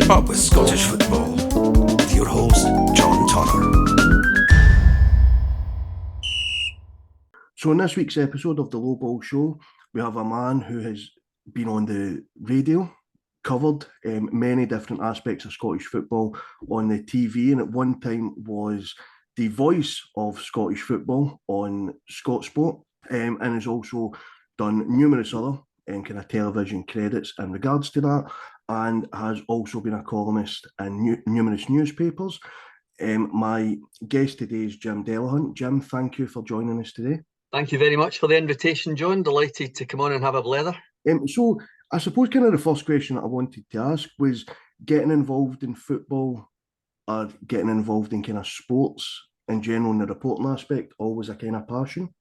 Keep up with Scottish football with your host, John Turner. So in this week's episode of the Low Ball Show, we have a man who has been on the radio, covered many different aspects of Scottish football on the TV, and at one time was the voice of Scottish football on Scott Sport, and has also done numerous other kind of television credits in regards to that, and has also been a columnist in numerous newspapers. My guest today is Jim Delahunt. Jim, thank you for joining us today. Thank you very much for the invitation, John. Delighted to come on and have a blether. So I suppose kind of the first question that I wanted to ask was getting involved in football or getting involved in kind of sports in general in the reporting aspect always a kind of passion?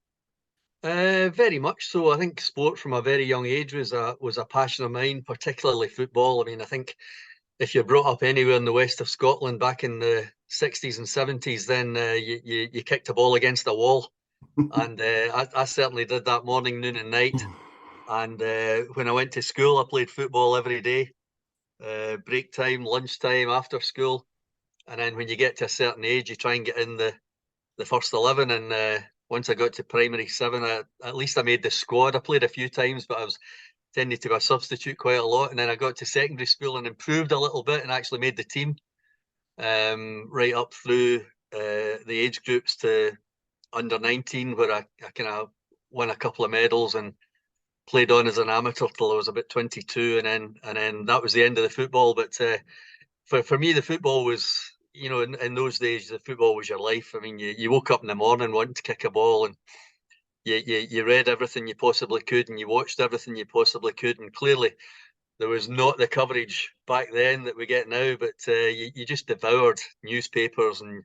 Very much so. I think sport from a very young age was a passion of mine, particularly football. I mean, I think if you're brought up anywhere in the west of Scotland back in the 60s and 70s, then you kicked a ball against a wall. And I certainly did that morning, noon and night. And when I went to school, I played football every day, break time, lunchtime, after school. And then when you get to a certain age, you try and get in the first 11. And once I got to primary 7, at least I made the squad. I played a few times, but I was tended to be a substitute quite a lot. And then I got to secondary school and improved a little bit and actually made the team, right up through the age groups to under 19, where I kind of won a couple of medals and played on as an amateur till I was about 22, and then that was the end of the football. But for me, the football was, in those days, the football was your life. I mean, you woke up in the morning wanting to kick a ball, and you read everything you possibly could, and you watched everything you possibly could, and clearly there was not the coverage back then that we get now, but you just devoured newspapers, and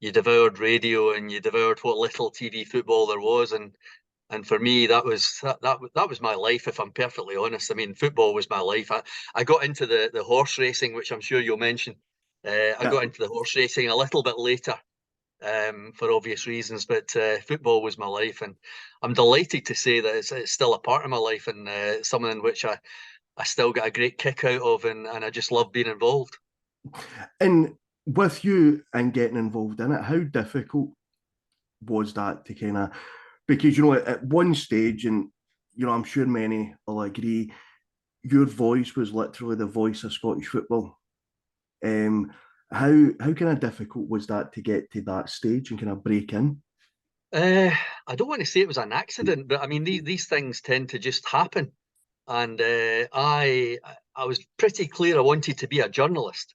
you devoured radio, and you devoured what little TV football there was, and for me that was my life, if I'm perfectly honest. I mean, football was my life. I got into the horse racing, which I'm sure you'll mention. I got into the horse racing a little bit later, for obvious reasons, but football was my life, and I'm delighted to say that it's still a part of my life, and something in which I still get a great kick out of, and I just love being involved. And with you and getting involved in it, how difficult was that to kind of, because, at one stage, and, I'm sure many will agree, your voice was literally the voice of Scottish football. How kind of difficult was that to get to that stage and kind of break in? I don't want to say it was an accident, but I mean, these things tend to just happen. And I was pretty clear I wanted to be a journalist.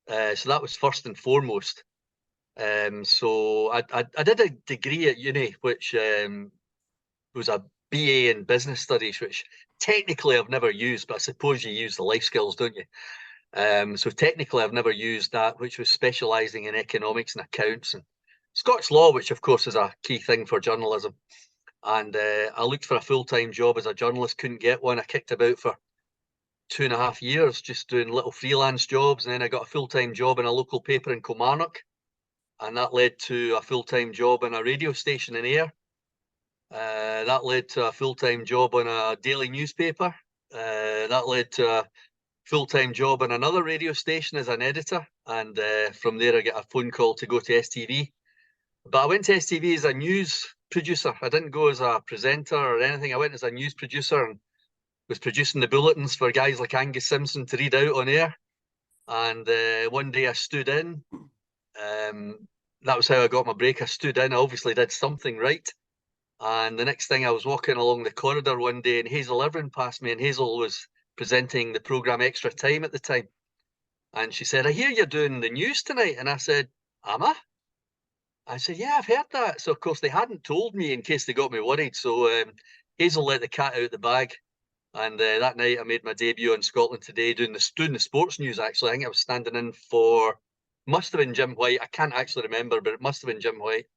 So that was first and foremost. So I did a degree at uni, which was a BA in business studies, which technically I've never used, but I suppose you use the life skills, don't you? So technically I've never used that, which was specialising in economics and accounts and Scots law, which of course is a key thing for journalism. And I looked for a full-time job as a journalist, couldn't get one. I kicked about for 2.5 years, just doing little freelance jobs. And then I got a full-time job in a local paper in Kilmarnock. And that led to a full-time job in a radio station in Ayr. That led to a full-time job on a daily newspaper. That led to a full-time job on another radio station as an editor. And from there, I got a phone call to go to STV. But I went to STV as a news producer. I didn't go as a presenter or anything. I went as a news producer and was producing the bulletins for guys like Angus Simpson to read out on air. And one day I stood in. That was how I got my break. I stood in. I obviously did something right. And the next thing, I was walking along the corridor one day, and Hazel Irvine passed me, and Hazel was presenting the programme Extra Time at the time. And she said, "I hear you're doing the news tonight." And I said, "Am I?" I said, "Yeah, I've heard that." So, of course, they hadn't told me in case they got me worried. So Hazel let the cat out of the bag. And that night I made my debut on Scotland Today doing the sports news, actually. I think I was standing in for, must have been Jim White. I can't actually remember, but it must have been Jim White.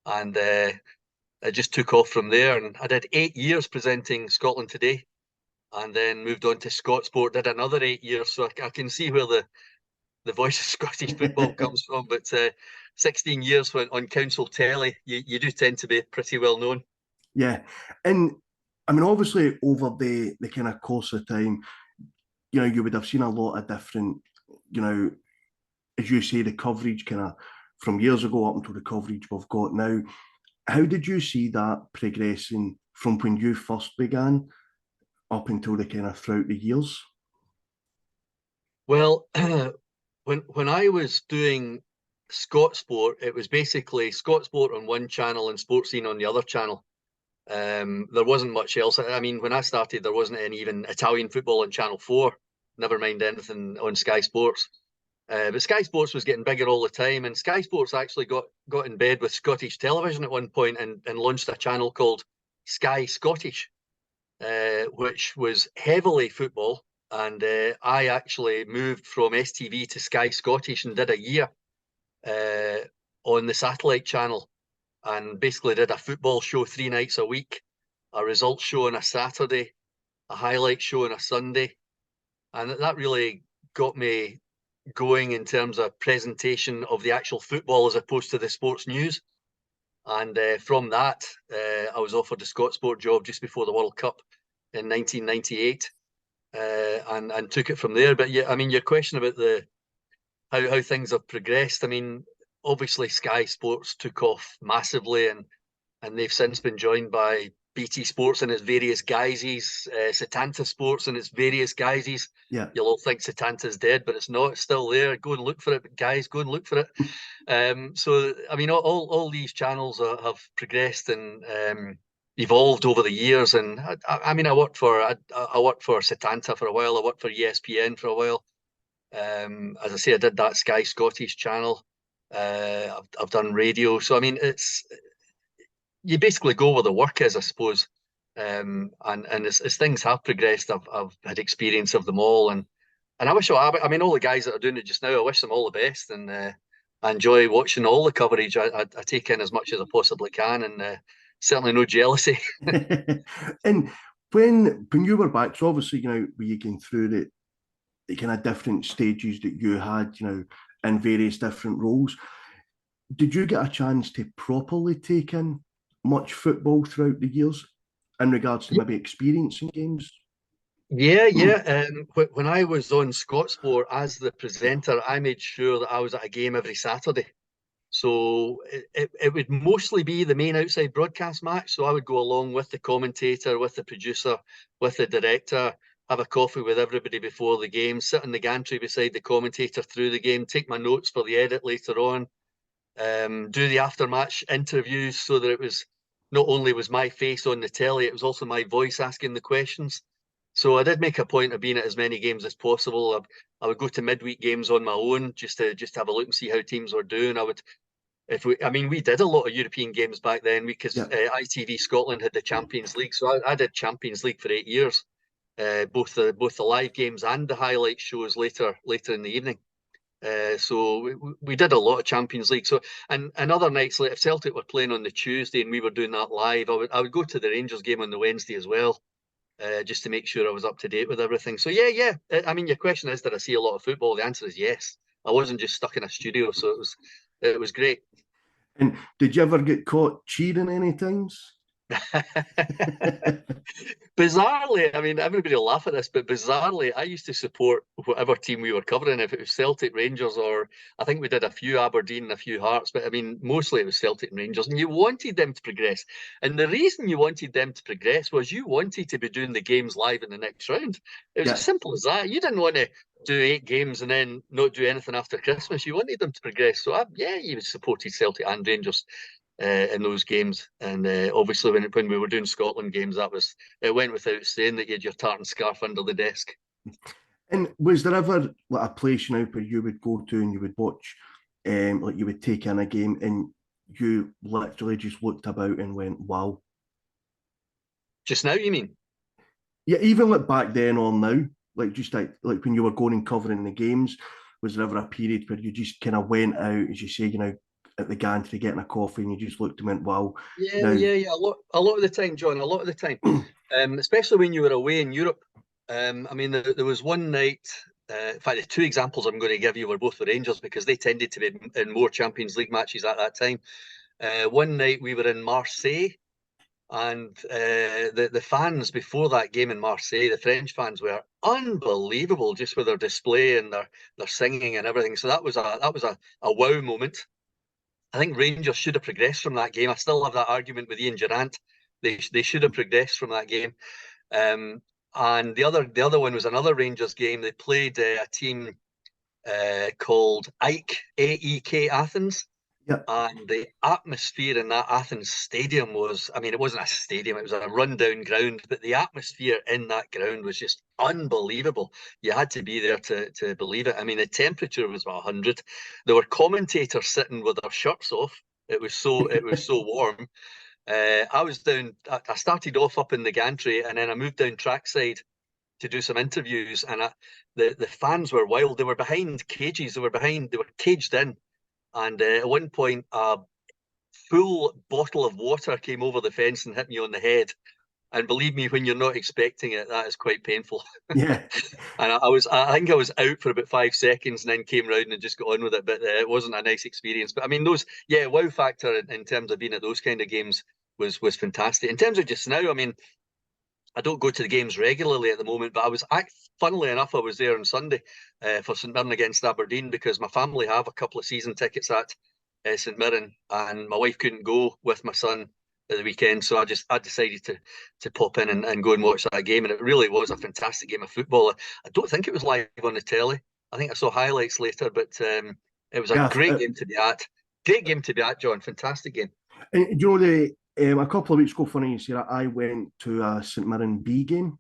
And it just took off from there. And I did 8 years presenting Scotland Today, and then moved on to Scott Sport, did another 8 years. So I can see where the voice of Scottish football comes from. But 16 years on council telly, you do tend to be pretty well known. Yeah. And I mean, obviously, over the kind of course of time, you would have seen a lot of different you know, as you say, the coverage kind of from years ago up until the coverage we've got now. How did you see that progressing from when you first began up until the kind of throughout the years? Well, when I was doing Scott Sport, it was basically Scott Sport on one channel and Sports Scene on the other channel. There wasn't much else. I mean, when I started, there wasn't any even Italian football on Channel 4, never mind anything on Sky Sports. But Sky Sports was getting bigger all the time, and Sky Sports actually got in bed with Scottish Television at one point and launched a channel called Sky Scottish, which was heavily football. And I actually moved from STV to Sky Scottish and did a year on the satellite channel, and basically did a football show 3 nights a week, a results show on a Saturday, a highlight show on a Sunday. And that really got me going in terms of presentation of the actual football as opposed to the sports news. And from that, I was offered the Scott Sport job just before the World Cup in 1998, and took it from there. But yeah, I mean, your question about how things have progressed. I mean, obviously Sky Sports took off massively, and they've since been joined by BT Sports in its various guises, Setanta Sports in its various guises. Yeah. You'll all think Setanta's dead, but it's not. It's still there. Go and look for it, guys. Go and look for it. So, I mean, all these channels have progressed and evolved over the years. And I mean, I worked for Setanta for a while. I worked for ESPN for a while. As I say, I did that Sky Scottish channel. I've done radio. So, I mean, you basically go where the work is, I suppose. And as things have progressed, I've had experience of them all, and I wish I mean all the guys that are doing it just now, I wish them all the best, and I enjoy watching all the coverage. I take in as much as I possibly can, and certainly no jealousy. And when you were back, so obviously, you know, were you going through the kind of different stages that you had, you know, in various different roles? Did you get a chance to properly take in much football throughout the years in regards to maybe experiencing games? Yeah. When I was on Scott Sport as the presenter, I made sure that I was at a game every Saturday. So it would mostly be the main outside broadcast match. So I would go along with the commentator, with the producer, with the director, have a coffee with everybody before the game, sit in the gantry beside the commentator through the game, take my notes for the edit later on, do the after-match interviews, so that it was not only was my face on the telly, it was also my voice asking the questions. So I did make a point of being at as many games as possible. I would go to midweek games on my own just to have a look and see how teams were doing. I mean, we did a lot of European games back then because ITV Scotland had the Champions League. So I did Champions League for 8 years, both the live games and the highlight shows later in the evening. So we did a lot of Champions League. So and other nights, like if Celtic were playing on the Tuesday and we were doing that live, I would go to the Rangers game on the Wednesday as well, just to make sure I was up to date with everything. So yeah. I mean, your question is, did I see a lot of football? The answer is yes. I wasn't just stuck in a studio, so it was great. And did you ever get caught cheating any times? Bizarrely, I mean, everybody will laugh at this, but bizarrely, I used to support whatever team we were covering. If it was Celtic, Rangers, or I think we did a few Aberdeen and a few Hearts, but I mean, mostly it was Celtic and Rangers, and you wanted them to progress. And the reason you wanted them to progress was you wanted to be doing the games live in the next round. It was as simple as that. You didn't want to do 8 games and then not do anything after Christmas. You wanted them to progress. So you supported Celtic and Rangers in those games. And obviously when we were doing Scotland games, it went without saying that you had your tartan scarf under the desk. And was there ever like a place, you know, where you would go to and you would watch, like you would take in a game and you literally just looked about and went, wow? Just now, you mean? Yeah, even like back then or now, like just like when you were going and covering the games, was there ever a period where you just kind of went out, as you say, you know, at the gantry getting a coffee and you just looked and went, wow? Yeah. A lot of the time, John, a lot of the time, especially when you were away in Europe. I mean, there was one night, in fact, the 2 examples I'm going to give you were both for Rangers because they tended to be in more Champions League matches at that time. One night we were in Marseille, And the fans before that game in Marseille, the French fans were unbelievable, just with their display and their singing and everything. So that was a wow moment. I think Rangers should have progressed from that game. I still have that argument with Ian Durrant. They should have progressed from that game. And the other one was another Rangers game. They played a team called AEK, AEK Athens. Yep. And the atmosphere in that Athens stadium was, I mean, it wasn't a stadium, it was a rundown ground, but the atmosphere in that ground was just unbelievable. You had to be there to believe it. I mean, the temperature was about 100. There were commentators sitting with their shirts off. It was so warm. I started off up in the gantry, and then I moved down trackside to do some interviews, and the fans were wild. They were behind cages. They were caged in. And at one point, a full bottle of water came over the fence and hit me on the head. And believe me, when you're not expecting it, that is quite painful. Yeah. And I think I was out for about 5 seconds and then came round and just got on with it. But it wasn't a nice experience. But I mean, wow factor in terms of being at those kind of games was fantastic. In terms of just now, I mean, I don't go to the games regularly at the moment, but funnily enough, I was there on Sunday for St Mirren against Aberdeen, because my family have a couple of season tickets at St Mirren, and my wife couldn't go with my son at the weekend, so I decided to pop in and go and watch that game, and it really was a fantastic game of football. I don't think it was live on the telly. I think I saw highlights later, but it was a great game to be at. Great game to be at, John. Fantastic game. And you know, a couple of weeks ago, funny you say that, I went to a St Mirren B game.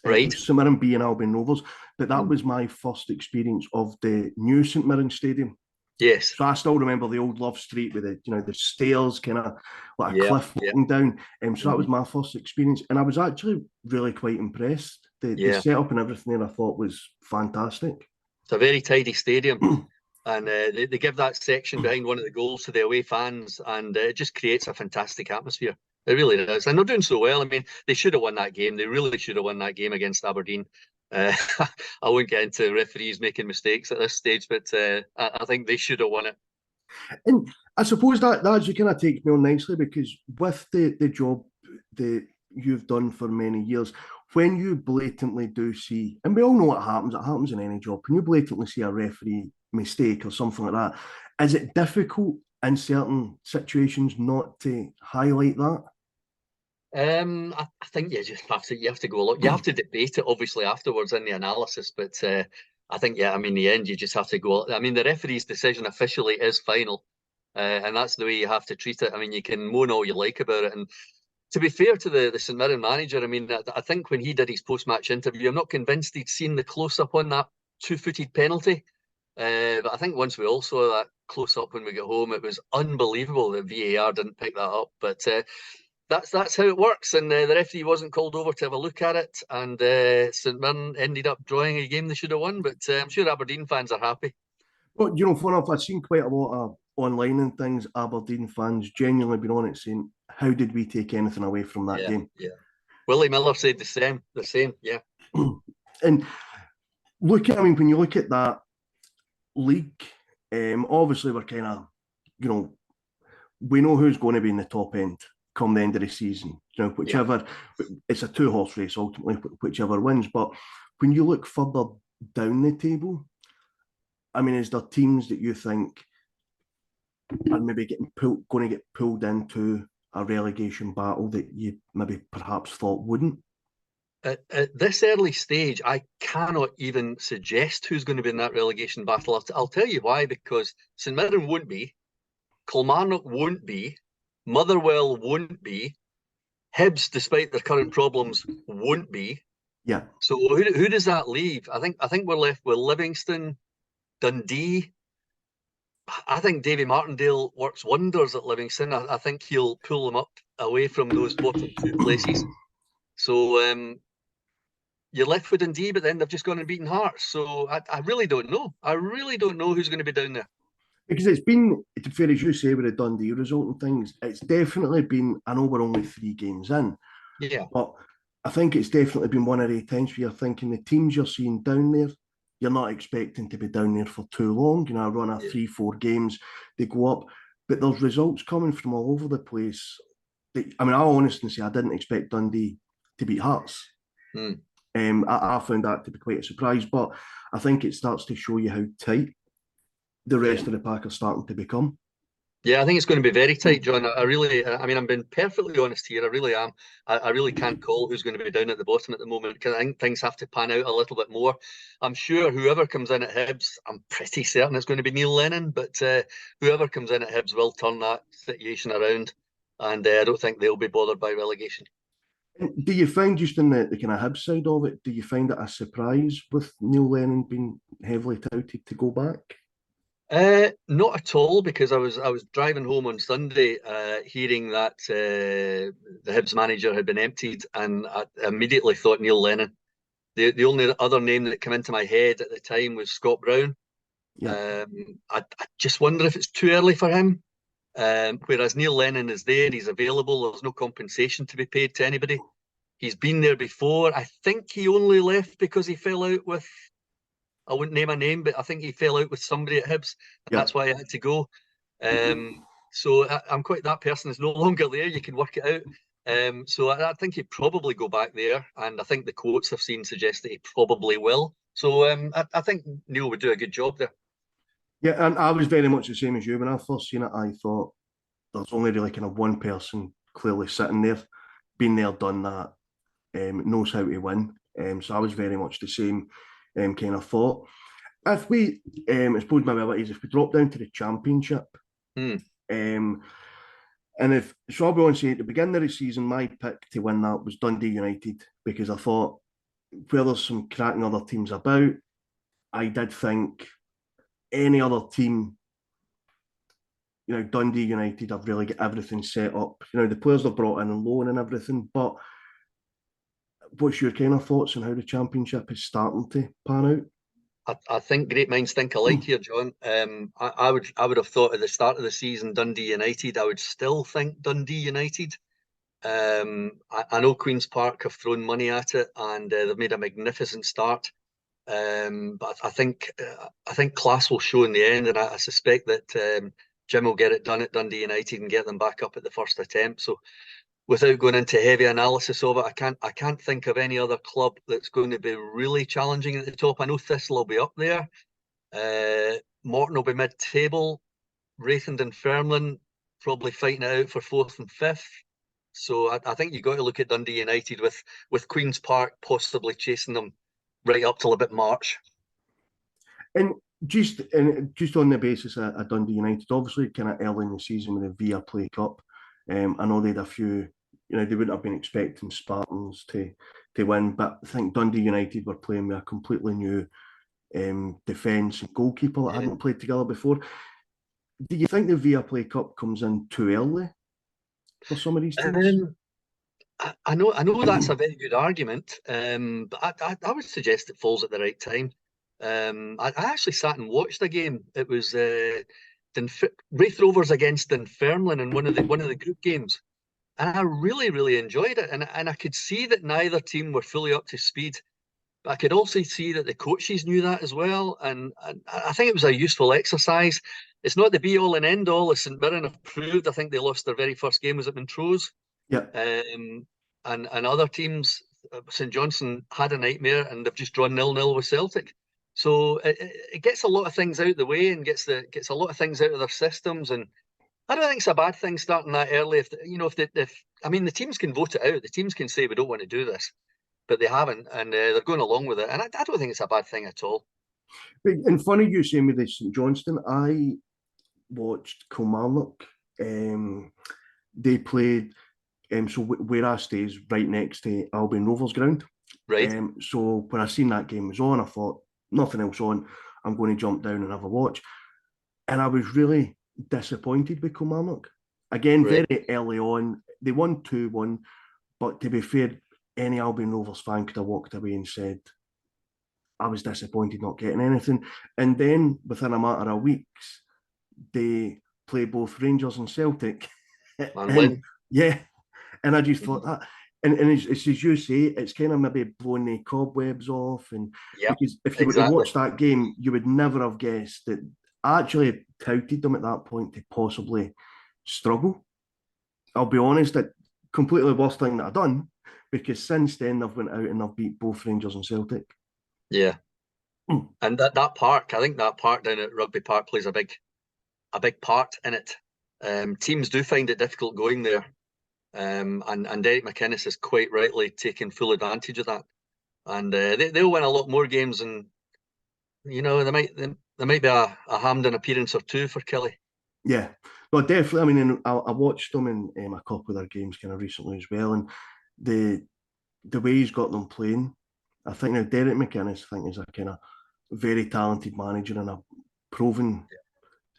Right. St Mirren B and Albion Rovers, but that was my first experience of the new St Mirren Stadium. Yes. So I still remember the old Love Street with the stairs, kind of like a cliff walking down. So that was my first experience, and I was actually really quite impressed. The setup and everything there, I thought, was fantastic. It's a very tidy stadium. And they give that section behind one of the goals to the away fans, and it just creates a fantastic atmosphere. It really does. And they're doing so well. I mean, they should have won that game. They really should have won that game against Aberdeen. I won't get into referees making mistakes at this stage, but I think they should have won it. And I suppose that actually kind of takes me on nicely, because with the job that you've done for many years, when you blatantly do see, and we all know what happens, it happens in any job, when you blatantly see a referee mistake or something like that, is it difficult in certain situations not to highlight that? I think you have to go along. You have to debate it obviously afterwards in the analysis, but I think I mean, in the end you just have to go. I mean, the referee's decision officially is final, and that's the way you have to treat it. I mean, you can moan all you like about it, and to be fair to the St Mirren manager, I mean, I think when he did his post-match interview, I'm not convinced he'd seen the close-up on that two-footed penalty. But I think once we all saw that close-up when we got home, it was unbelievable that VAR didn't pick that up. But that's how it works, and the referee wasn't called over to have a look at it, and St Mirren ended up drawing a game they should have won. But I'm sure Aberdeen fans are happy. Well, funny enough, I've seen quite a lot of online and things, Aberdeen fans genuinely been on it saying, how did we take anything away from that game? Yeah. Willie Miller said the same, yeah. And when you look at that league, obviously we're kind of, we know who's going to be in the top end come the end of the season. Whichever, it's a 2-horse race ultimately, whichever wins. But when you look further down the table, I mean, is there teams that you think are maybe going to get pulled into a relegation battle that you maybe perhaps thought wouldn't? At this early stage, I cannot even suggest who's going to be in that relegation battle. I'll tell you why, because St Mirren won't be, Kilmarnock won't be, Motherwell won't be, Hibs, despite their current problems, won't be. Yeah. So who does that leave? I think we're left with Livingston, Dundee. I think Davy Martindale works wonders at Livingston. I think he'll pull them up away from those bottom 2 places. So you're left with Dundee, but then they've just gone and beaten Hearts. So I really don't know. I really don't know who's going to be down there. Because it's been, to fair as you say, with the Dundee result and things, it's definitely been, I know we're only 3 games in, but I think it's definitely been one of the times where you're thinking the teams you're seeing down there, you're not expecting to be down there for too long. A run of 3-4 games, they go up, but there's results coming from all over the place. I mean, I honestly say I didn't expect Dundee to beat Hearts. Mm. I found that to be quite a surprise, but I think it starts to show you how tight the rest of the pack are starting to become. Yeah, I think it's going to be very tight, John. I really, I mean, I'm being perfectly honest here. I really am. I really can't call who's going to be down at the bottom at the moment because I think things have to pan out a little bit more. I'm sure whoever comes in at Hibs, I'm pretty certain it's going to be Neil Lennon, but whoever comes in at Hibs will turn that situation around, and I don't think they'll be bothered by relegation. Do you find, just in the kind of Hibs side of it, do you find it a surprise with Neil Lennon being heavily touted to go back? Not at all, because I was driving home on Sunday, hearing that the Hibs manager had been emptied, and I immediately thought Neil Lennon. The only other name that came into my head at the time was Scott Brown. Yeah. I just wonder if it's too early for him. Whereas Neil Lennon is there, he's available. There's no compensation to be paid to anybody. He's been there before. I think he only left because he fell out with, I wouldn't name a name, but I think he fell out with somebody at Hibs, and Yeah. that's why he had to go. So I'm quite, that person is no longer there. You can work it out. So I think he'd probably go back there, and I think the quotes I've seen suggest that he probably will. So I think Neil would do a good job there. Yeah, and I was very much the same as you. When I first seen it, I thought there's only really kind of one person clearly sitting there, been there, done that, knows how to win. So I was very much the same kind of thought. If we, I suppose my abilities, if we drop down to the Championship, um, and if so, I'll be honest, at the beginning of the season, my pick to win that was Dundee United because I thought where there's some cracking other teams about, I did think any other team, Dundee United have really got everything set up. The players they've brought in and loan and everything. But what's your kind of thoughts on how the Championship is starting to pan out? I think great minds think alike here, John. I would have thought at the start of the season Dundee United. I would still think Dundee United. I know Queen's Park have thrown money at it, and they've made a magnificent start. But I think class will show in the end, and I suspect that Jim will get it done at Dundee United and get them back up at the first attempt. So without going into heavy analysis of it, I can't think of any other club that's going to be really challenging at the top. I know Thistle will be up there. Morton will be mid-table. Wraith and Dunfermline probably fighting it out for fourth and fifth. So I think you've got to look at Dundee United with Queen's Park possibly chasing them right up till about March. And just on the basis of Dundee United, obviously kind of early in the season with the Viaplay Cup, I know they had a few, they wouldn't have been expecting Spartans to win, but I think Dundee United were playing with a completely new defence and goalkeeper that hadn't played together before. Do you think the Viaplay Cup comes in too early for some of these teams? I know that's a very good argument, but I would suggest it falls at the right time. I actually sat and watched a game. It was Wraith Rovers against Dunfermline in one of the group games, and I really enjoyed it. And I could see that neither team were fully up to speed, but I could also see that the coaches knew that as well. And I think it was a useful exercise. It's not the be all and end all, as St Mirren have proved. I think they lost their very first game was at Montrose. Yeah. And other teams, St Johnstone had a nightmare and they've just drawn 0-0 with Celtic. So it gets a lot of things out of the way and gets a lot of things out of their systems. And I don't think it's a bad thing starting that early. If I mean, the teams can vote it out. The teams can say we don't want to do this, but they haven't, and they're going along with it. And I don't think it's a bad thing at all. And funny you saying with the St Johnstone, I watched Kilmarnock. They played. So where I stay is right next to Albion Rovers ground. Right. So when I seen that game was on, I thought nothing else on. I'm going to jump down and have a watch. And I was really disappointed with Kilmarnock. Again, Right. very early on, they won 2-1. But to be fair, any Albion Rovers fan could have walked away and said, I was disappointed not getting anything. And then within a matter of weeks, they play both Rangers and Celtic. And win. Yeah. And I just thought that, and it's as you say, it's kind of maybe blowing the cobwebs off. And because if you would have watched that game, you would never have guessed that I actually touted them at that point to possibly struggle. I'll be honest, that completely worst thing that I've done, because since then they've went out and they've beat both Rangers and Celtic. Yeah. And that park, I think that park down at Rugby Park plays a big part in it. Teams do find it difficult going there. And Derek McInnes is quite rightly taking full advantage of that. And they'll win a lot more games, and there might be a Hampden appearance or two for Kelly. Yeah, no, definitely. I mean, I watched them in a couple of their games kind of recently as well, and the way he's got them playing, I think now Derek McInnes, I think, is a kind of very talented manager and a proven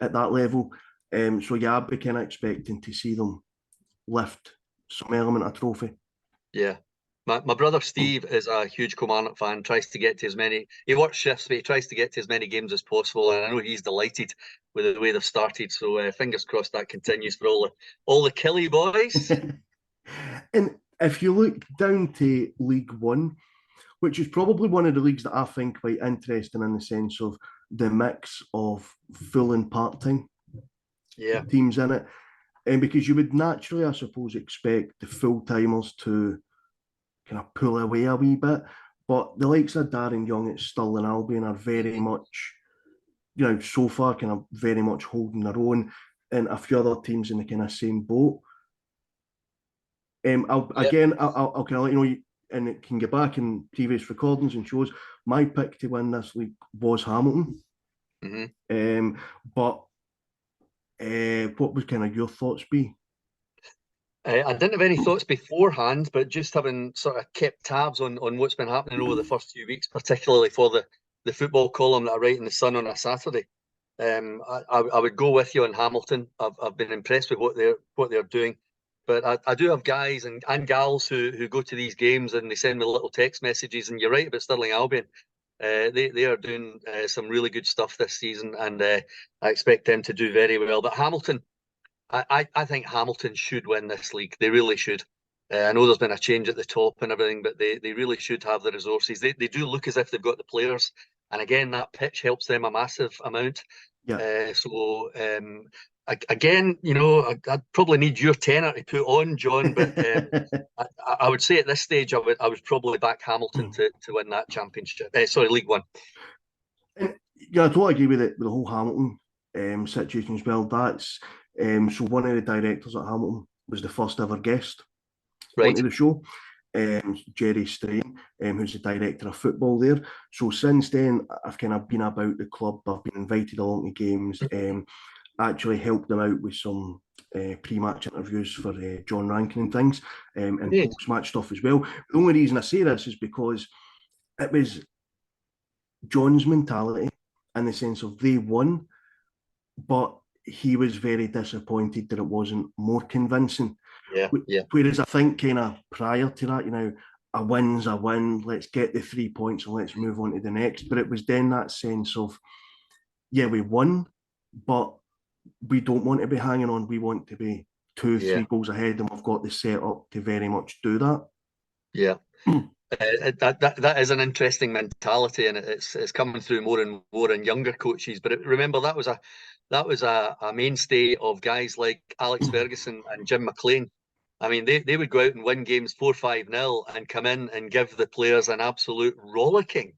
at that level. So yeah, I'd be kind of expecting to see them lift some element of trophy. Yeah. My brother Steve is a huge Kilmarnock fan, tries to get to as many, he works shifts, but he tries to get to as many games as possible. And I know he's delighted with the way they've started. So fingers crossed that continues for all the Killy boys. And if you look down to League One, which is probably one of the leagues that I find quite interesting in the sense of the mix of full and part-time teams in it. And because you would naturally, I suppose, expect the full-timers to kind of pull away a wee bit. But the likes of Darren Young at Stirling Albion are very much, so far kind of very much holding their own, and a few other teams in the kind of same boat. I'll kind of let you know, and it can get back in previous recordings and shows, my pick to win this league was Hamilton. But what would kind of your thoughts be? I didn't have any thoughts beforehand, but just having sort of kept tabs on what's been happening over the first few weeks, particularly for the football column that I write in the Sun on a Saturday, I would go with you on Hamilton. I've been impressed with what they're doing, but I do have guys and gals who go to these games and they send me little text messages. And you're right about Stirling Albion. They are doing some really good stuff this season, and I expect them to do very well. But Hamilton, I think Hamilton should win this league. They really should. I know there's been a change at the top and everything, but they really should have the resources. They do look as if they've got the players. And again, that pitch helps them a massive amount. Yeah. Again, I'd probably need your tenor to put on, John, but I would say at this stage, I would probably back Hamilton to win that championship. League One. And, I totally agree with it, with the whole Hamilton situation as well. That's so one of the directors at Hamilton was the first ever guest onto the show, Jerry Strain, who's the director of football there. So since then, I've kind of been about the club. I've been invited along to games, actually helped them out with some pre-match interviews for John Rankin and things, and post-match stuff as well. The only reason I say this is because it was John's mentality in the sense of they won, but he was very disappointed that it wasn't more convincing. Whereas I think kind of prior to that, a win's a win, let's get the 3 points and let's move on to the next. But it was then that sense of, we won, but we don't want to be hanging on. We want to be 2-3 goals ahead, and we've got the set up to very much do that. Yeah. That is an interesting mentality, and it's coming through more and more in younger coaches. But remember, that was a mainstay of guys like Alex Ferguson and Jim McLean. I mean, they would go out and win games 4-5-0 and come in and give the players an absolute rollicking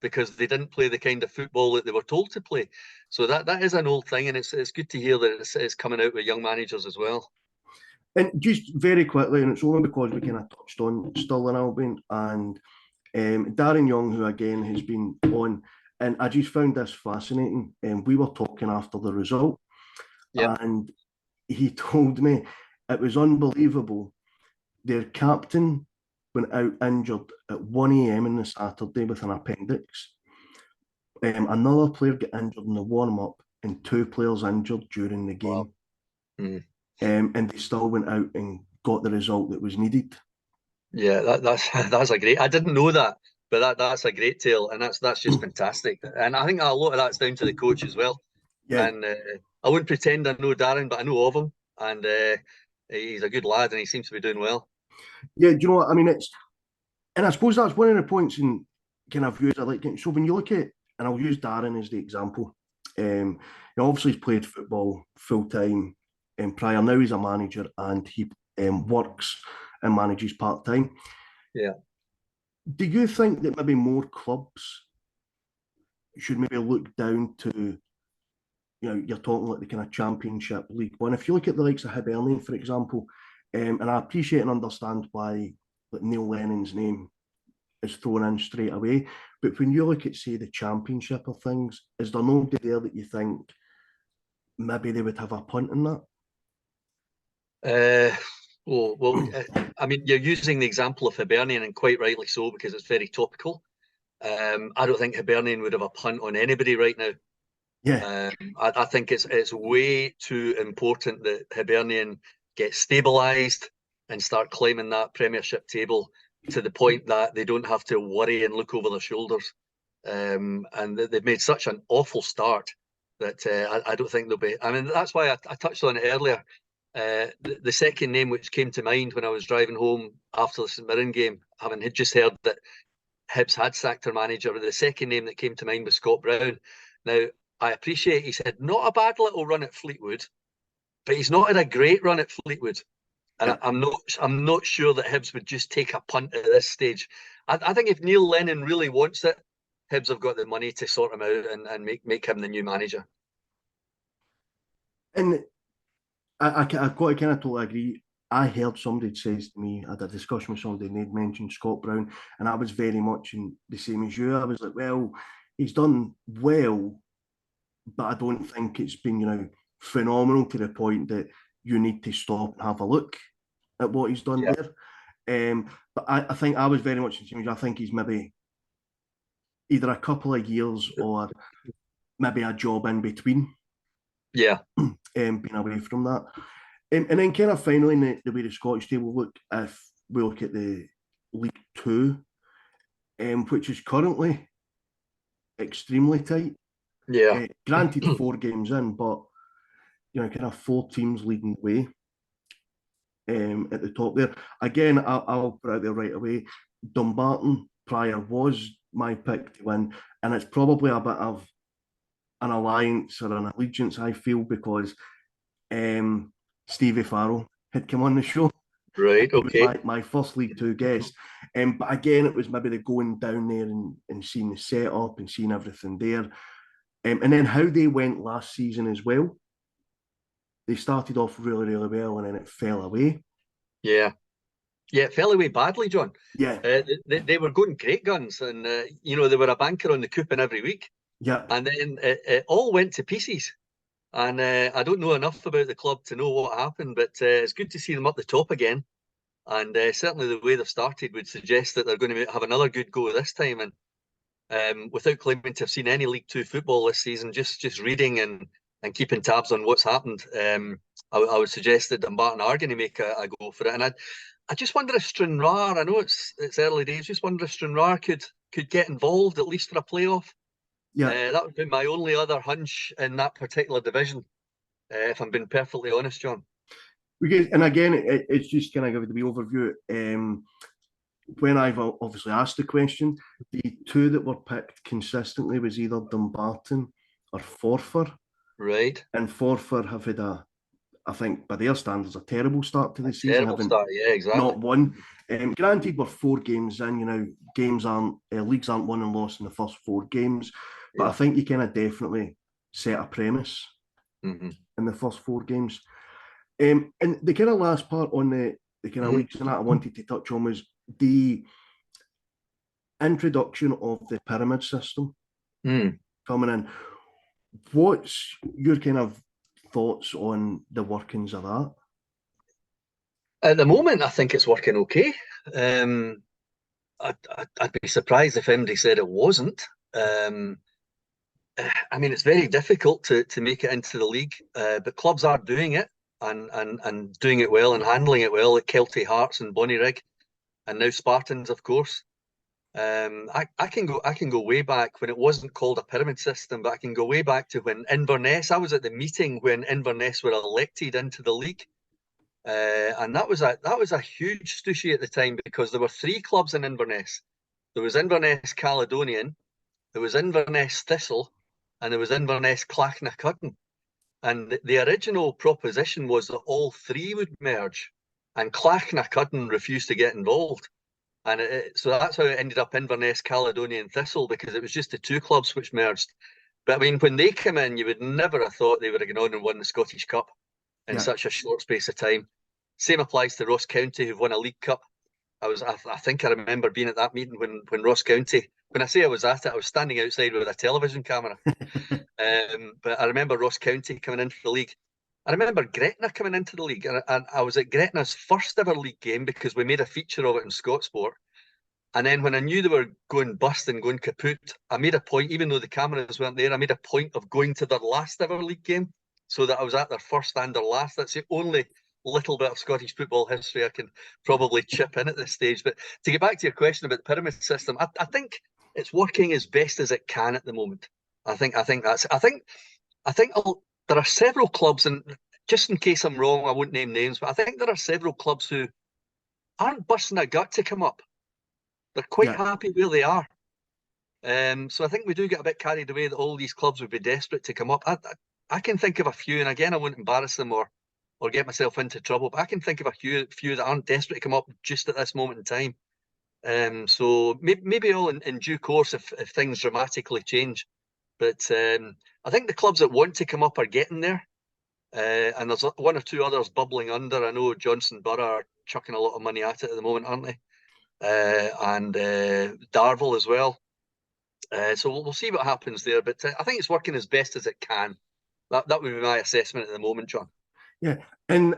because they didn't play the kind of football that they were told to play. So that is an old thing, and it's good to hear that it's coming out with young managers as well. And just very quickly, and it's only because we kind of touched on Stirling Albion and Darren Young, who again has been on, and I just found this fascinating. We were talking after the result, and he told me it was unbelievable. Their captain went out injured at 1 a.m. on the Saturday with an appendix. Another player got injured in the warm-up, and 2 players injured during the game. Wow. And they still went out and got the result that was needed. Yeah, that's a great. I didn't know that, but that's a great tale, and that's just fantastic. And I think a lot of that's down to the coach as well. Yeah. And I wouldn't pretend I know Darren, but I know of him, and he's a good lad, and he seems to be doing well. Yeah, do you know what I mean? And I suppose that's one of the points in kind of views I like. So when you look at, and I'll use Darren as the example. Obviously he's played football full time. Prior, now he's a manager, and he works and manages part-time. Yeah. Do you think that maybe more clubs should maybe look down to, you're talking like the kind of Championship, League One. If you look at the likes of Hibernian, for example, and I appreciate and understand why like Neil Lennon's name is thrown in straight away, but when you look at, say, the Championship of things, is there nobody there that you think maybe they would have a punt in that? I mean, you're using the example of Hibernian, and quite rightly so, because it's very topical. I don't think Hibernian would have a punt on anybody right now. Yeah. I think it's way too important that Hibernian get stabilised and start climbing that Premiership table to the point that they don't have to worry and look over their shoulders. And they've made such an awful start that I don't think they'll be. I mean, that's why I touched on it earlier. The second name which came to mind when I was driving home after the St Mirren game, having had just heard that Hibs had sacked their manager, but the second name that came to mind was Scott Brown. Now, I appreciate he's had not a bad little run at Fleetwood, but he's not had a great run at Fleetwood. And Yeah. I'm not sure that Hibs would just take a punt at this stage. I think if Neil Lennon really wants it, Hibs have got the money to sort him out and make him the new manager. And I've got to kind of totally agree. I heard somebody says to me, I had a discussion with somebody and they'd mentioned Scott Brown, and I was very much in the same as you. I was like, well, he's done well, but I don't think it's been, phenomenal to the point that you need to stop and have a look at what he's done there. But I think I was very much in the same as you. I think he's maybe either a couple of years or maybe a job in between. Yeah. Being away from that. And then kind of finally, the way the Scottish table look, if we look at the League Two, which is currently extremely tight. Yeah. Granted, 4 games in, but kind of 4 teams leading the way at the top there. Again, I'll put out there right away. Dumbarton prior was my pick to win, and it's probably a bit of an alliance or an allegiance, I feel, because Stevie Farrell had come on the show. Right. Okay. My first League Two guest. But again, it was maybe the going down there and seeing the setup and seeing everything there. And then how they went last season as well. They started off really, really well, and then it fell away. Yeah. Yeah, it fell away badly, John. Yeah. They were going great guns, and they were a banker on the coupon every week. Yeah. And then it all went to pieces. And I don't know enough about the club to know what happened, but it's good to see them up the top again. And certainly the way they've started would suggest that they're going to have another good go this time. And without claiming to have seen any League Two football this season, just reading and keeping tabs on what's happened, I would suggest that Dumbarton are going to make a go for it. And I just wonder if Stranraer, I know it's early days, just wonder if Stranraer could get involved at least for a playoff. Yeah. That would be my only other hunch in that particular division, if I'm being perfectly honest, John. Because, and again, it's just kind of give the overview. When I've obviously asked the question, the 2 that were picked consistently was either Dumbarton or Forfar. Right. And Forfar have had I think by their standards, a terrible start to the season. Terrible start, yeah, exactly. Not won. Granted, we're 4 games in. Leagues aren't won and lost in the first 4 games, but yeah. I think you kind of definitely set a premise in the first 4 games. And the kind of last part on the kind of leagues and that I wanted to touch on was the introduction of the pyramid system coming in. What's your kind of thoughts on the workings of that? At the moment, I think it's working okay. I'd be surprised if anybody said it wasn't. I mean, it's very difficult to make it into the league, but clubs are doing it and doing it well and handling it well, like Kelty Hearts and Bonnyrigg, and now Spartans, of course. I can go way back when it wasn't called a pyramid system, but I can go way back to when Inverness. I was at the meeting when Inverness were elected into the league, and that was a huge stushy at the time because there were 3 clubs in Inverness. There was Inverness Caledonian, there was Inverness Thistle, and there was Inverness Clachnacudden. And the original proposition was that all 3 would merge. and Clachnacudden refused to get involved. And so that's how it ended up Inverness, Caledonia and Thistle, because it was just the two clubs which merged. But I mean, when they came in, you would never have thought they would have gone on and won the Scottish Cup in such a short space of time. Same applies to Ross County, who've won a League Cup. I think I remember being at that meeting when Ross County, when I say I was at it, I was standing outside with a television camera. But I remember Ross County coming into the league. I remember Gretna coming into the league, and I was at Gretna's first ever league game because we made a feature of it in Scotsport. And then when I knew they were going bust and going kaput, I made a point, even though the cameras weren't there, I made a point of going to their last ever league game so that I was at their first and their last. That's the only little bit of Scottish football history I can probably chip in at this stage. But to get back to your question about the pyramid system, I think it's working as best as it can at the moment. I think there are several clubs, and just in case I'm wrong, I won't name names, but I think there are several clubs who aren't busting a gut to come up. They're quite happy where they are. So I think we do get a bit carried away that all these clubs would be desperate to come up. I can think of a few, and again, I won't embarrass them or get myself into trouble, but I can think of a few that aren't desperate to come up just at this moment in time. So maybe all in due course if things dramatically change. But I think the clubs that want to come up are getting there. And there's one or two others bubbling under. I know Johnson Borough are chucking a lot of money at it at the moment, aren't they? And Darvel as well. So we'll see what happens there. But I think it's working as best as it can. That would be my assessment at the moment, John. Yeah, and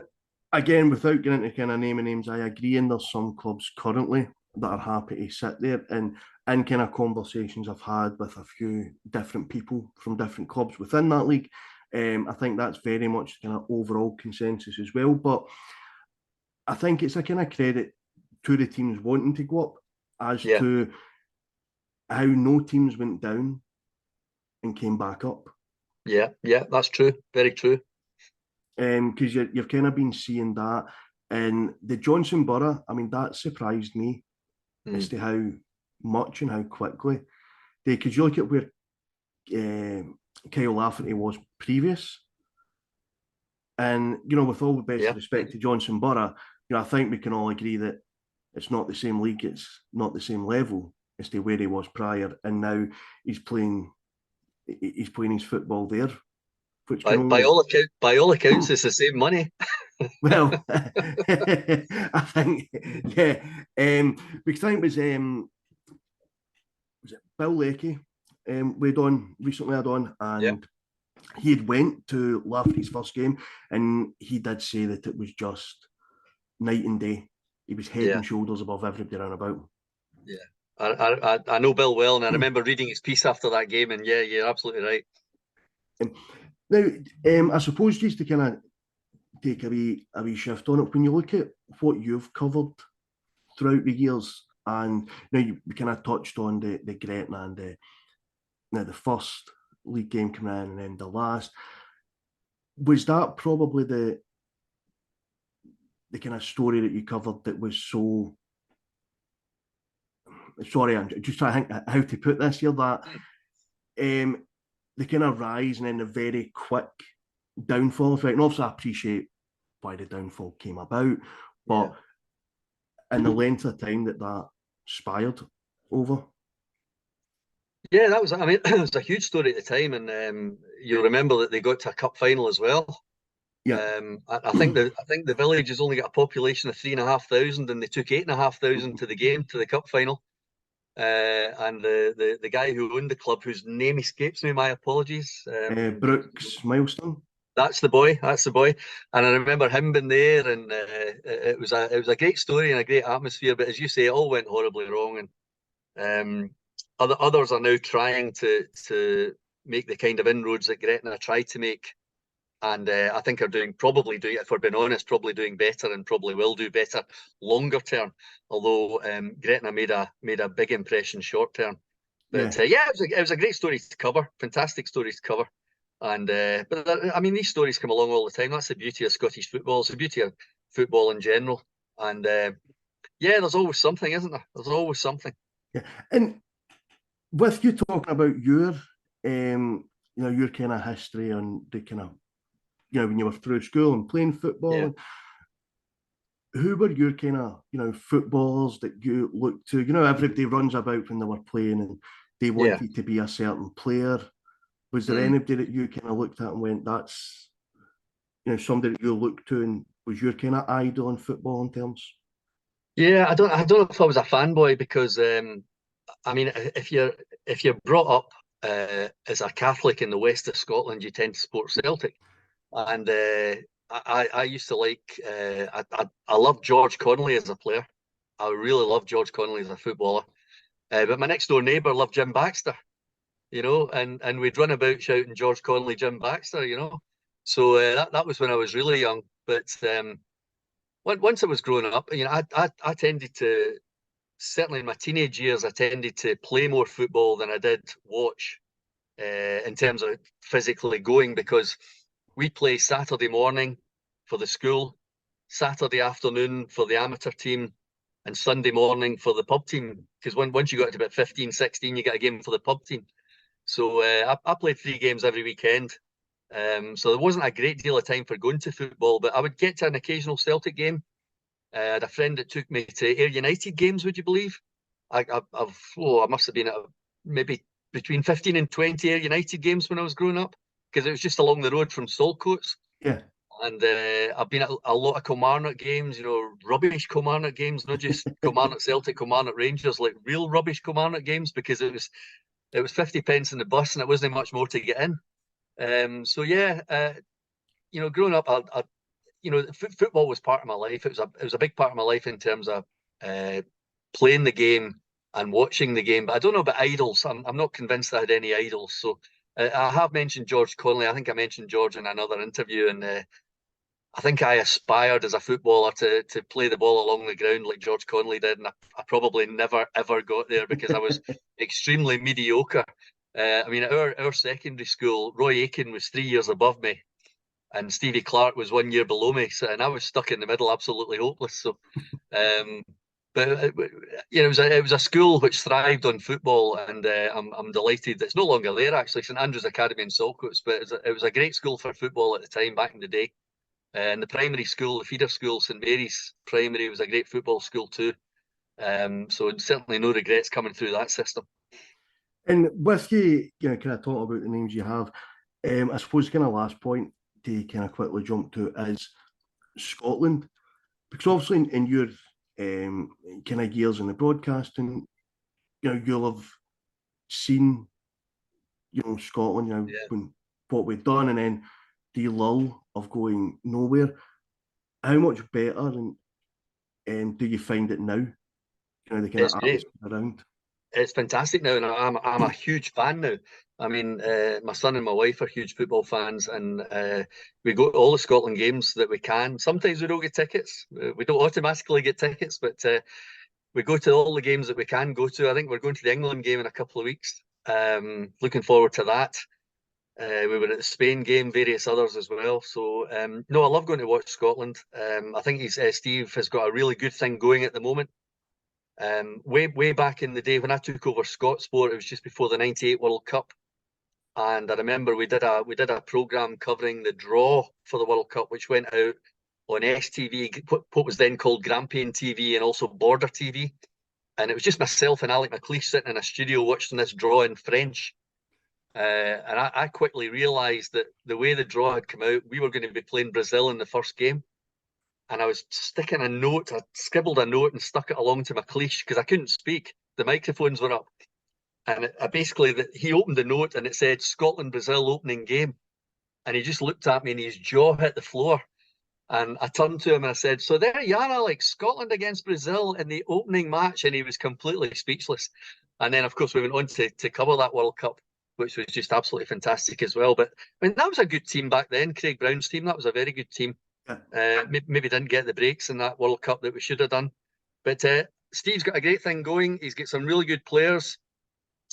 again, without getting into kind of naming names, I agree. And there's some clubs currently that are happy to sit there. And kind of conversations I've had with a few different people from different clubs within that league, I think that's very much kind of overall consensus as well. But I think it's a kind of credit to the teams wanting to go up as to how no teams went down and came back up. Yeah, that's true. Very true. Because you've kind of been seeing that. And the Johnson Borough, I mean, that surprised me as to how much and how quickly. Because you look at where Kyle Lafferty was previous, and, you know, with all the best respect to Johnson Borough, you know, I think we can all agree that it's not the same league, it's not the same level as to where he was prior, and now he's playing his football there. Which by all accounts, it's the same money. Well, I think, because I think it was it Bill Leckie recently had on, and he had went to Lafferty's first game, and he did say that it was just night and day. He was head and shoulders above everybody around about. Yeah, I know Bill well, and I remember reading his piece after that game, and you're absolutely right. Now, I suppose just to kind of take a wee shift on it, when you look at what you've covered throughout the years, and now we kind of touched on the Gretna and the first league game coming in and then the last, was that probably the kind of story that you covered that was so, sorry, I'm just trying to think how to put this here, that the kind of rise and then the very quick downfall of it, and obviously I appreciate why the downfall came about, but in the length of time that spired over. Yeah, that was, I mean, it was a huge story at the time, and you'll remember that they got to a cup final as well. Yeah, I think the village has only got a population of 3,500, and they took 8,500 to the cup final. And the guy who owned the club, whose name escapes me, my apologies. Brooks Milestone. That's the boy. And I remember him being there, and it was a great story and a great atmosphere. But as you say, it all went horribly wrong, and others are now trying to make the kind of inroads that Gretna tried to make, and I think are probably doing, if we're being honest, probably doing better and probably will do better longer term. Although Gretna made a big impression short term. But it was a great story to cover, fantastic stories to cover. And but I mean, these stories come along all the time. That's the beauty of Scottish football. It's the beauty of football in general. And there's always something, isn't there? There's always something. Yeah, and with you talking about your your kind of history and the kind of, when you were through school and playing football, who were your kind of, footballers that you looked to? Everybody runs about when they were playing and they Yeah. wanted to be a certain player. Was there Mm. anybody that you kind of looked at and went, that's, somebody that you looked to and was your kind of idol in football in terms? Yeah, I don't know if I was a fanboy because I mean, if you're brought up as a Catholic in the west of Scotland, you tend to support Celtic, and I used to like I loved George Connolly as a player. I really loved George Connolly as a footballer. But my next door neighbour loved Jim Baxter, and we'd run about shouting George Connolly, Jim Baxter. So that was when I was really young. But once I was growing up, I tended to, certainly in my teenage years, I tended to play more football than I did watch, in terms of physically going, because we play Saturday morning for the school, Saturday afternoon for the amateur team, and Sunday morning for the pub team. Because once you got to about 15, 16, you get a game for the pub team. So I played 3 games every weekend. So there wasn't a great deal of time for going to football, but I would get to an occasional Celtic game. I had a friend that took me to Ayr United games, would you believe? I must have been at maybe between 15 and 20 Ayr United games when I was growing up, because it was just along the road from Saltcoats. Yeah. And I've been at a lot of Kilmarnock games, rubbish Kilmarnock games, not just Kilmarnock Celtic, Kilmarnock Rangers, like real rubbish Kilmarnock games, because it was 50 pence in the bus and it wasn't much more to get in. So yeah, growing up, football was part of my life. It was a big part of my life in terms of uh, playing the game and watching the game. But I don't know about idols. I'm not convinced I had any idols. So I have mentioned George Connolly. I think I mentioned George in another interview, and I think I aspired as a footballer to play the ball along the ground like George Connolly did, and I probably never ever got there because I was extremely mediocre. I mean, at our secondary school, Roy Aiken was 3 years above me, and Stevie Clark was 1 year below me, and I was stuck in the middle, absolutely hopeless. So, um, but it was a school which thrived on football, and I'm delighted it's no longer there. Actually, St Andrews Academy in Saltcoats, but it was a great school for football at the time back in the day. And the primary school, the feeder school, St Mary's Primary, was a great football school too. So certainly no regrets coming through that system. And with you, kind of talking about the names you have, I suppose kind of last point to kind of quickly jump to is Scotland, because obviously in your kind of years in the broadcasting, you'll have seen, Scotland, Yeah. what we've done, and then the lull of going nowhere. How much better and do you find it now? The kind It's of great. atmosphere around. It's fantastic now, and I'm a huge fan now. I mean, my son and my wife are huge football fans, and we go to all the Scotland games that we can. Sometimes we don't get tickets. We don't automatically get tickets, but we go to all the games that we can go to. I think we're going to the England game in a couple of weeks. Looking forward to that. We were at the Spain game, various others as well. So no, I love going to watch Scotland. I think Steve has got a really good thing going at the moment. Way back in the day when I took over Scott Sport, it was just before the '98 World Cup, and I remember we did a program covering the draw for the World Cup, which went out on STV, what was then called Grampian TV, and also Border TV, and it was just myself and Alec McLeish sitting in a studio watching this draw in French. And I quickly realised that the way the draw had come out, we were going to be playing Brazil in the first game. And I was sticking a note, I scribbled a note and stuck it along to McLeish because I couldn't speak. The microphones were up. And he opened the note and it said Scotland Brazil opening game. And he just looked at me and his jaw hit the floor. And I turned to him and I said, "So there you are, Alex, Scotland against Brazil in the opening match." And he was completely speechless. And then, of course, we went on to cover that World Cup, which was just absolutely fantastic as well. But I mean, that was a good team back then, Craig Brown's team. That was a very good team. Maybe didn't get the breaks in that World Cup that we should have done. But Steve's got a great thing going. He's got some really good players.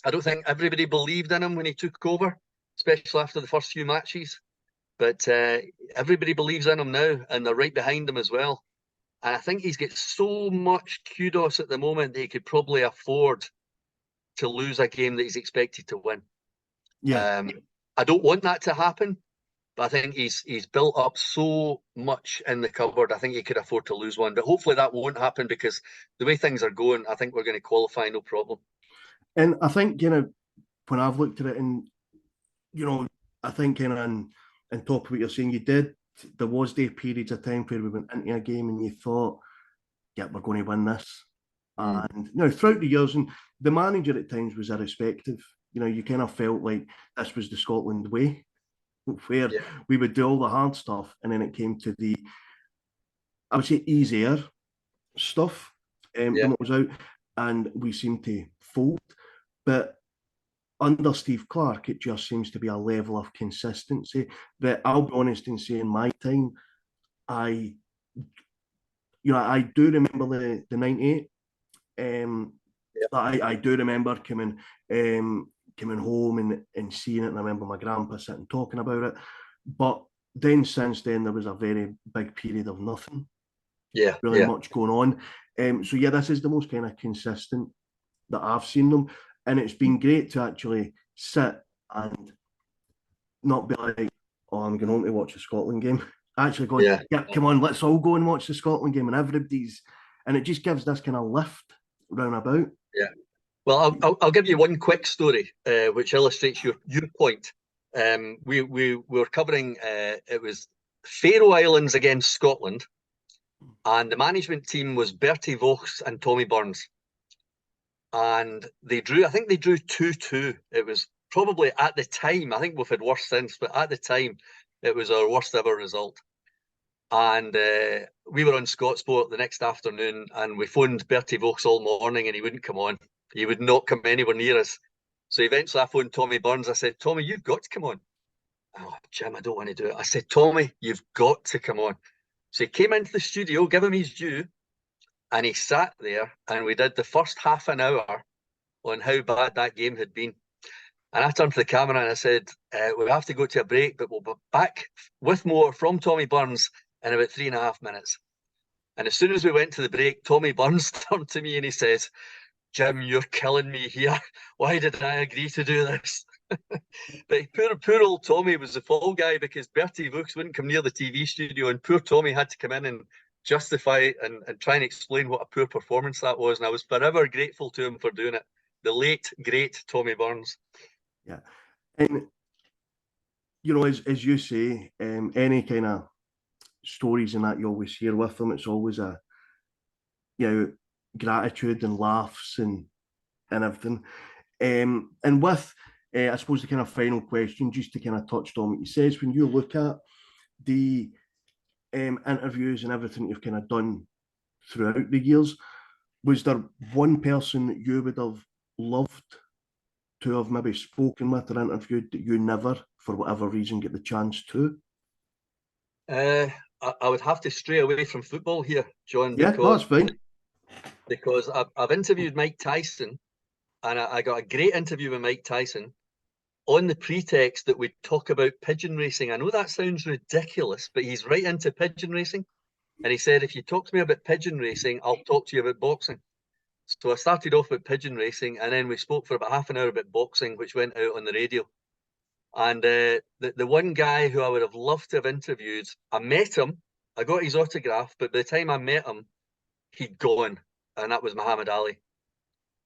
I don't think everybody believed in him when he took over, especially after the first few matches. But everybody believes in him now, and they're right behind him as well. And I think he's got so much kudos at the moment that he could probably afford to lose a game that he's expected to win. Yeah. I don't want that to happen, But I think he's built up so much in the cupboard. I think he could afford to lose one. But hopefully that won't happen, because the way things are going, I think we're going to qualify no problem. And I think, when I've looked at it, and, I think, in top of what you're saying, there was the periods of time where we went into a game and you thought, yeah, we're going to win this. And throughout the years, and the manager at times was irrespective. You kind of felt like this was the Scotland way, where we would do all the hard stuff, and then it came to the, I would say, easier stuff than what was out, and we seemed to fold. But under Steve Clarke, it just seems to be a level of consistency that, I'll be honest in saying, my time, I do remember the 98. I do remember coming home and seeing it, and I remember my grandpa sitting talking about it. But then since then, there was a very big period of nothing. Really much going on. So this is the most kind of consistent that I've seen them, and it's been great to actually sit and not be like, oh, I'm going home to watch a Scotland game. Actually going, yeah, come on, let's all go and watch the Scotland game, and and it just gives this kind of lift round about. Yeah. Well, I'll give you one quick story which illustrates your point. We were covering it was Faroe Islands against Scotland, and the management team was Bertie Vogts and Tommy Burns, and I think they drew 2-2. It was probably, at the time, I think we've had worse since, but at the time it was our worst ever result. And we were on Scott Sport the next afternoon, and we phoned Bertie Vogts all morning, and he wouldn't come on. He would not come anywhere near us. So eventually I phoned Tommy Burns. I said, Tommy, you've got to come on. Oh, Jim, I don't want to do it. I said, Tommy, you've got to come on. So he came into the studio, give him his due, and he sat there, and we did the first half an hour on how bad that game had been. And I turned to the camera and I said, we have to go to a break, but we'll be back with more from Tommy Burns in about 3.5 minutes. And as soon as we went to the break, Tommy Burns turned to me and he says, Jim, you're killing me here. Why did I agree to do this? But poor old Tommy was the fall guy, because Bertie Vogts wouldn't come near the TV studio, and poor Tommy had to come in and justify and try and explain what a poor performance that was. And I was forever grateful to him for doing it. The late, great Tommy Burns. Yeah. And, as you say, any kind of stories and that you always hear with them, it's always a, gratitude and laughs and everything. And with, I suppose, the kind of final question, just to kind of touch on what you says, when you look at the interviews and everything you've kind of done throughout the years, was there one person that you would have loved to have maybe spoken with or interviewed that you never, for whatever reason, get the chance to? I would have to stray away from football here, John. Yeah, that's fine. Because I've interviewed Mike Tyson, and I got a great interview with Mike Tyson on the pretext that we'd talk about pigeon racing. I know that sounds ridiculous, but he's right into pigeon racing. And he said, if you talk to me about pigeon racing, I'll talk to you about boxing. So I started off with pigeon racing, and then we spoke for about half an hour about boxing, which went out on the radio. And the one guy who I would have loved to have interviewed, I met him, I got his autograph, but by the time I met him, he'd gone, and that was Muhammad Ali.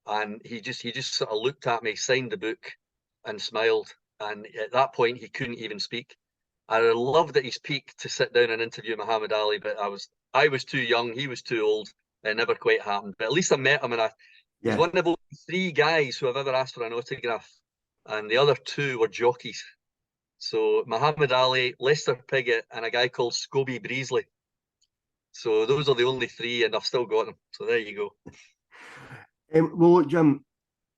And he just sort of looked at me, signed the book, and smiled. And at that point, he couldn't even speak. I loved at his peak to sit down and interview Muhammad Ali, but I was too young, he was too old. It never quite happened. But at least I met him, and he's one of the 3 guys who have ever asked for an autograph, and the other 2 were jockeys. So Muhammad Ali, Lester Piggott, and a guy called Scobie Breesley. So those are the only 3, and I've still got them. So there you go. Well, look, Jim,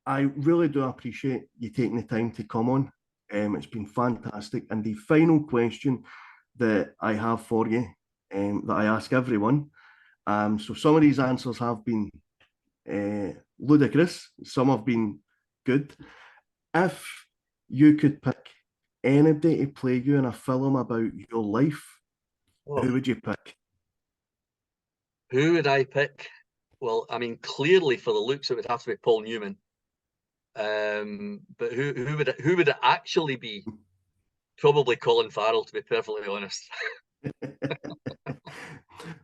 I really do appreciate you taking the time to come on. It's been fantastic. And the final question that I have for you, that I ask everyone, so some of these answers have been ludicrous, some have been good. If you could pick anybody to play you in a film about your life, who would you pick? Who would I pick? Well, I mean, clearly for the looks, it would have to be Paul Newman. But who would it actually be? Probably Colin Farrell, to be perfectly honest.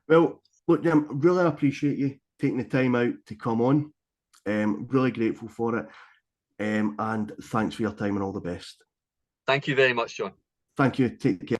Well, look, Jim, really appreciate you taking the time out to come on. Really grateful for it. And thanks for your time and all the best. Thank you very much, John. Thank you. Take care.